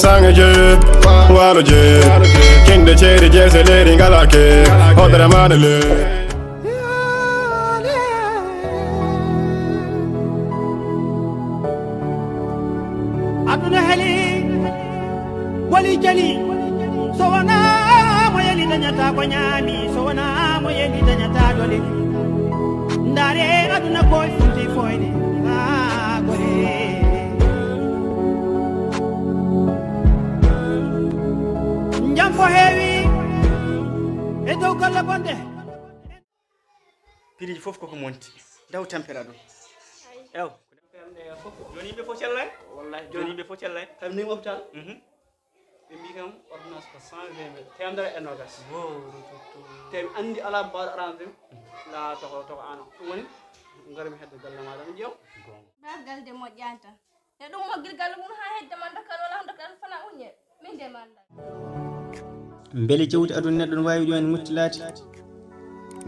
Sangaje, Waloje, King the Cherry, Jesse Lady Galake, Odra Manale. Aduna heli, wali jali, sowana moyeli danyata konyami, sowana moyeli danyata dole. Ndare aduna koy funti foyde, gore. Njam fo hewi, e dow golle bonde. Piriji fof koko monti, daw tampera ɗum. Ew. Joni yimɓe fof cellay wallahi joni yimɓe fof cellay kam ni hôpital ɓe mbi kam ordonnance ko 120 temedere e nogas te mi andi ala mbaɗo arrangé la toko ano ɗum woni garmi hedde galle maɗa mi ƴeew galde moƴƴani tan e ɗum moggil galle mum ha hedde man dokkal wala dokkal fana uñe min de manda beele jawdi aduna neɗɗo no wawi ɗumen mutilade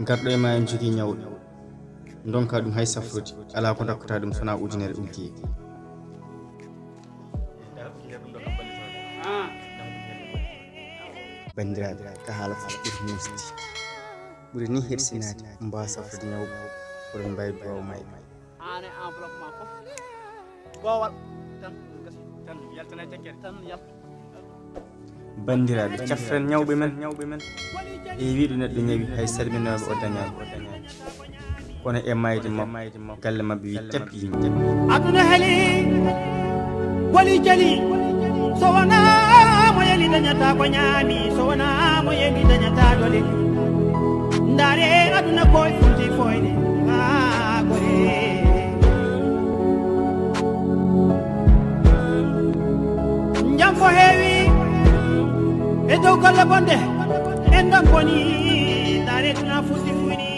garɗo e ma en jogui ñawɗo donka ɗum hay safrude ala ko dakkata ɗum sona ujunere uggi bandiraɓe ka haala fof ɓuuri musdi ɓuuri ni hersinade mbawa safrude ñawɓe oɗon mbawi duwaw mayɓe an e enveloppe ma fof gowal tan tan yaltana tekkere tan yalta bandiraɓe cafren ñawɓe men e wiɗo neɗɗo ñawi hay salminoɓe o dañani kono e mayde makko galle mabɓe wi tappi yimɓe Aduna heli, wali jali, sowana moyeli danyata konyami, sowana moyeli danyata dole. Ndare aduna koy funti foyde, gore. Njam fo hewi, e dow golle bonde, en ɗon boni, ndare tuna funti fuyni.